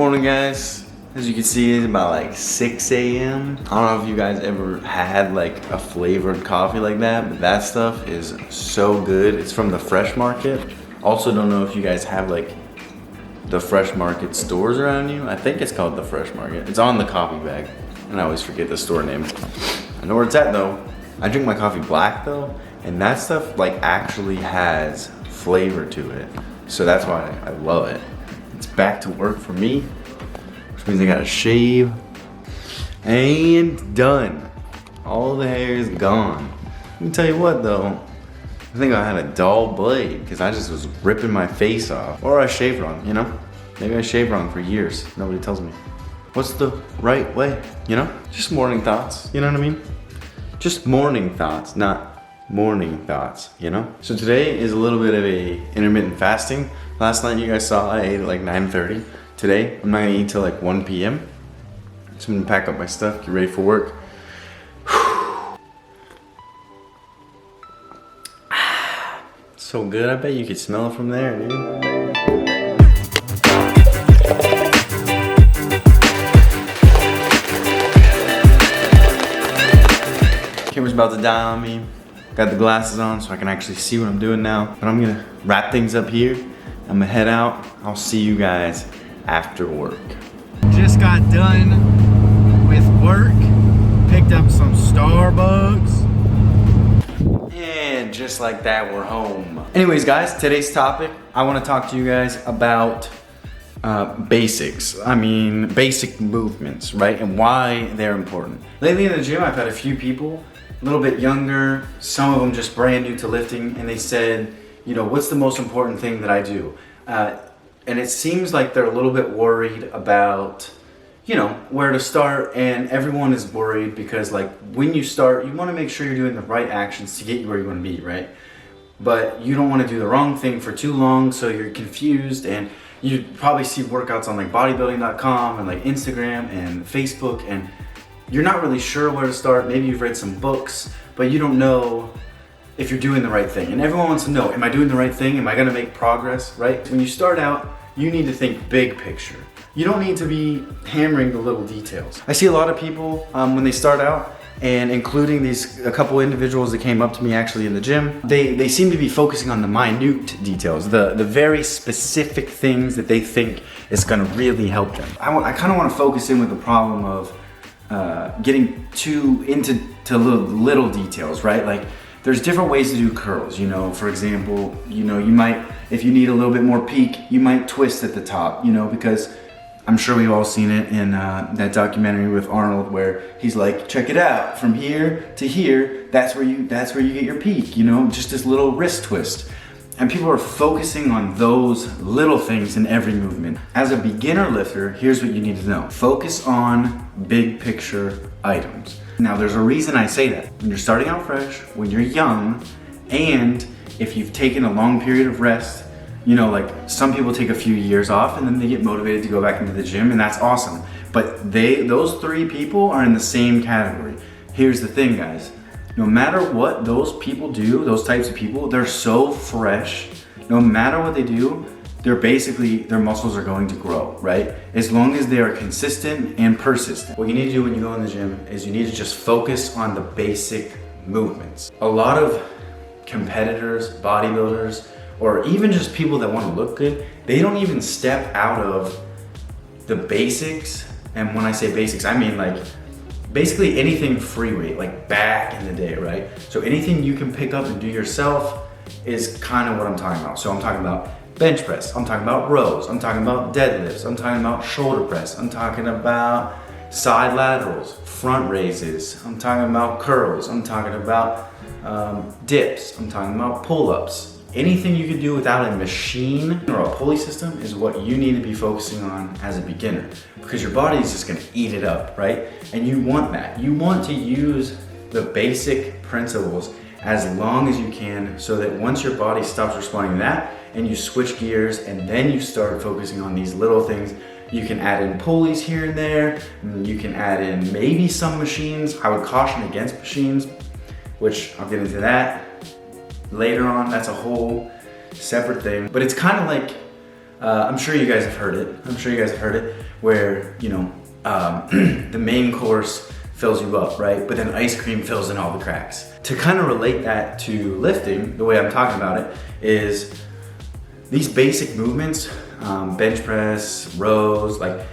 Morning, guys. As you can see, it's about like 6 a.m. I don't know if you guys ever had like a flavored coffee like that, but that stuff is so good. It's from the Fresh Market. Also, don't know if you guys have like the Fresh Market stores around you. I think it's called the Fresh Market. It's on the coffee bag, and I always forget the store name. I know where it's at though. I drink my coffee black though, and that stuff like actually has flavor to it. So that's why I love it. It's back to work for me, which means I gotta shave, and done. All the hair is gone. Let me tell you what though, I think I had a dull blade because I just was ripping my face off. Or I shaved wrong, you know? Maybe I shaved wrong for years. Nobody tells me. What's the right way, you know? Just morning thoughts, you know what I mean? Just morning thoughts, not morning thoughts, you know? So today is a little bit of a intermittent fasting. Last night you guys saw I ate at like 9:30. Today I'm not gonna eat till like 1 p.m. So I'm gonna pack up my stuff, get ready for work. So good, I bet you could smell it from there, dude. Camera's about to die on me. Got the glasses on so I can actually see what I'm doing now. But I'm gonna wrap things up here. I'm gonna head out. I'll see you guys after work. Just got done with work. Picked up some Starbucks. And just like that, we're home. Anyways, guys, today's topic, I wanna talk to you guys about basics. I mean, basic movements, right? And why they're important. Lately in the gym, I've had a few people, a little bit younger, some of them just brand new to lifting, and they said, you know, what's the most important thing that I do? And it seems like they're a little bit worried about, you know, where to start, and everyone is worried because like when you start, you wanna make sure you're doing the right actions to get you where you wanna be, right? But you don't wanna do the wrong thing for too long, so you're confused, and you probably see workouts on like bodybuilding.com and like Instagram and Facebook, and you're not really sure where to start. Maybe you've read some books, but you don't know if you're doing the right thing. And everyone wants to know, am I doing the right thing? Am I gonna make progress, right? When you start out, you need to think big picture. You don't need to be hammering the little details. I see a lot of people when they start out, and including a couple individuals that came up to me actually in the gym, they seem to be focusing on the minute details, the very specific things that they think is gonna really help them. I kinda wanna focus in with the problem of getting too into little details, right? Like there's different ways to do curls, you know. For example, you know, you might, if you need a little bit more peak, you might twist at the top, you know, because I'm sure we've all seen it in that documentary with Arnold where he's like, check it out, from here to here, that's where you get your peak, you know, just this little wrist twist. And people are focusing on those little things in every movement. As a beginner lifter, here's what you need to know. Focus on big picture items. Now there's a reason I say that. When you're starting out fresh, when you're young, and if you've taken a long period of rest, you know, like some people take a few years off and then they get motivated to go back into the gym, and that's awesome. But those three people are in the same category. Here's the thing, guys. No matter what those people do, those types of people, they're so fresh. No matter what they do, their muscles are going to grow, right? As long as they are consistent and persistent. What you need to do when you go in the gym is you need to just focus on the basic movements. A lot of competitors, bodybuilders, or even just people that want to look good, they don't even step out of the basics. And when I say basics, I mean like basically anything free weight, like back in the day, right? So anything you can pick up and do yourself is kind of what I'm talking about. So I'm talking about bench press, I'm talking about rows, I'm talking about deadlifts, I'm talking about shoulder press, I'm talking about side laterals, front raises, I'm talking about curls, I'm talking about dips, I'm talking about pull-ups. Anything you can do without a machine or a pulley system is what you need to be focusing on as a beginner, because your body is just gonna eat it up, right? And you want that. You want to use the basic principles as long as you can, so that once your body stops responding to that and you switch gears and then you start focusing on these little things, you can add in pulleys here and there, you can add in maybe some machines. I would caution against machines, which I'll get into that later on. That's a whole separate thing, but it's kind of like I'm sure you guys have heard it. Where, you know, the main course fills you up, right? But then ice cream fills in all the cracks. To kind of relate that to lifting, the way I'm talking about it is these basic movements, bench press, rows, like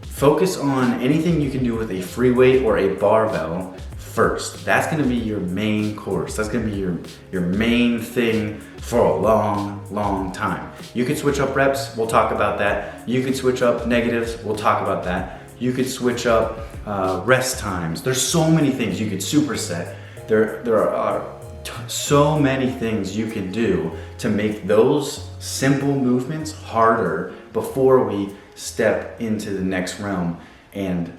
focus on anything you can do with a free weight or a barbell first. That's gonna be your main course. That's gonna be your main thing for a long time. You could switch up reps, we'll talk about that. You could switch up negatives, we'll talk about that. You could switch up rest times. There's so many things. You could superset. There are so many things you can do to make those simple movements harder before we step into the next realm and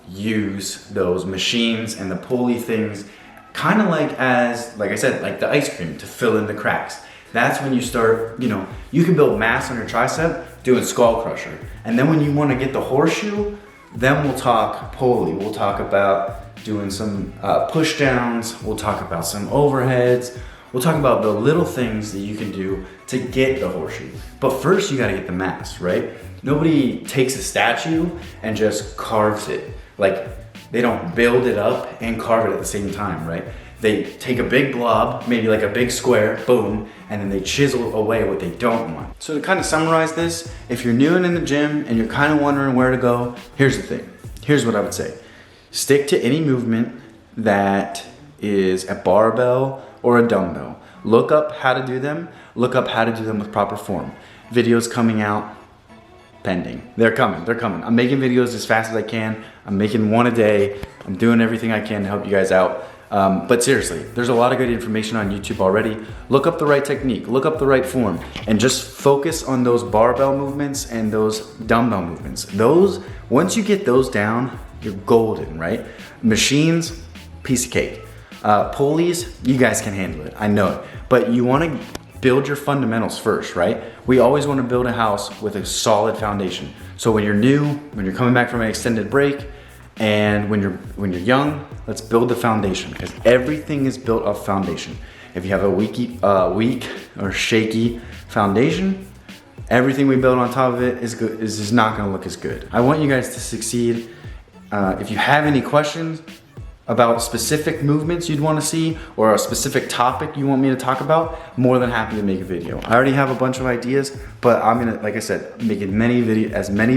use those machines and the pulley things, kind of like I said, like the ice cream to fill in the cracks. That's when you start, you know, you can build mass on your tricep doing skull crusher. And then when you want to get the horseshoe, then we'll talk pulley. We'll talk about doing some push downs. We'll talk about some overheads. We'll talk about the little things that you can do to get the horseshoe. But first you gotta get the mass, right? Nobody takes a statue and just carves it. Like, they don't build it up and carve it at the same time, right? They take a big blob, maybe like a big square, boom, and then they chisel away what they don't want. So to kind of summarize this, if you're new and in the gym and you're kind of wondering where to go, here's the thing. Here's what I would say. Stick to any movement that is a barbell or a dumbbell. Look up how to do them. Look up how to do them with proper form. Videos coming out, pending. They're coming. I'm making videos as fast as I can. I'm making one a day. I'm doing everything I can to help you guys out. But seriously, there's a lot of good information on YouTube already. Look up the right technique, look up the right form, and just focus on those barbell movements and those dumbbell movements. Those, once you get those down, you're golden, right? Machines, piece of cake. Pulleys, you guys can handle it, I know it. But you wanna build your fundamentals first, right? We always wanna build a house with a solid foundation. So when you're new, when you're coming back from an extended break, and when you're young, let's build the foundation, because everything is built off foundation. If you have a weak or shaky foundation, everything we build on top of it is just not gonna look as good. I want you guys to succeed. If you have any questions about specific movements you'd want to see or a specific topic you want me to talk about, more than happy to make a video. I already have a bunch of ideas, but I'm gonna, like I said, make as many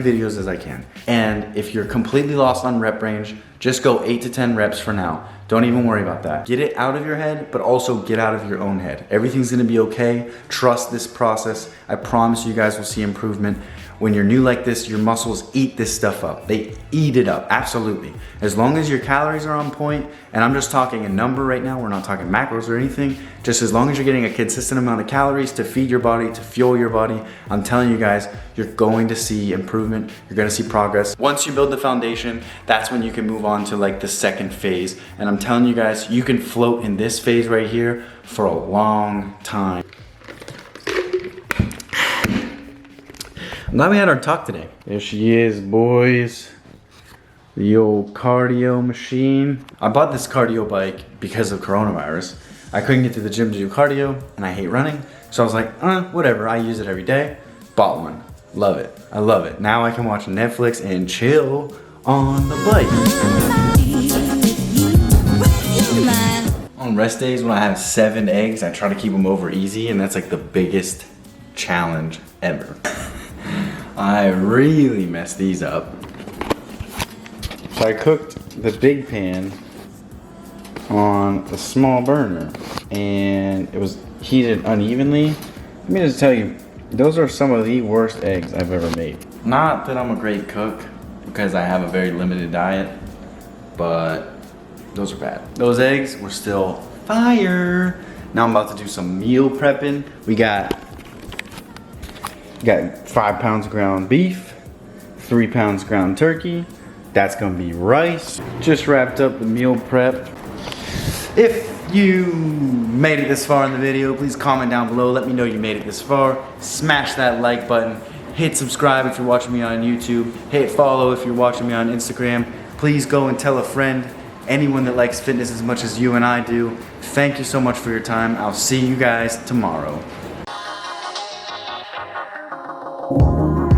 videos as I can. And if you're completely lost on rep range, just go 8 to 10 reps for now. Don't even worry about that. Get it out of your head, but also get out of your own head. Everything's gonna be okay. Trust this process. I promise you guys will see improvement. When you're new like this, your muscles eat this stuff up. They eat it up, absolutely. As long as your calories are on point, and I'm just talking a number right now, we're not talking macros or anything, just as long as you're getting a consistent amount of calories to feed your body, to fuel your body, I'm telling you guys, you're going to see improvement, you're gonna see progress. Once you build the foundation, that's when you can move on to like the second phase. And I'm telling you guys, you can float in this phase right here for a long time. I'm glad we had our talk today. There she is, boys. The old cardio machine. I bought this cardio bike because of coronavirus. I couldn't get to the gym to do cardio, and I hate running. So I was like, whatever, I use it every day. Bought one. Love it. I love it. Now I can watch Netflix and chill on the bike. On rest days when I have 7 eggs, I try to keep them over easy, and that's like the biggest challenge ever. I really messed these up. So I cooked the big pan on a small burner and it was heated unevenly. Let me just tell you, those are some of the worst eggs I've ever made. Not that I'm a great cook, because I have a very limited diet, but those are bad. Those eggs were still fire. Now I'm about to do some meal prepping. We got 5 pounds of ground beef, 3 pounds ground turkey. That's gonna be rice. Just wrapped up the meal prep. If you made it this far in the video, please comment down below. Let me know you made it this far. Smash that like button. Hit subscribe if you're watching me on YouTube. Hit follow if you're watching me on Instagram. Please go and tell a friend, anyone that likes fitness as much as you and I do. Thank you so much for your time. I'll see you guys tomorrow. Bye.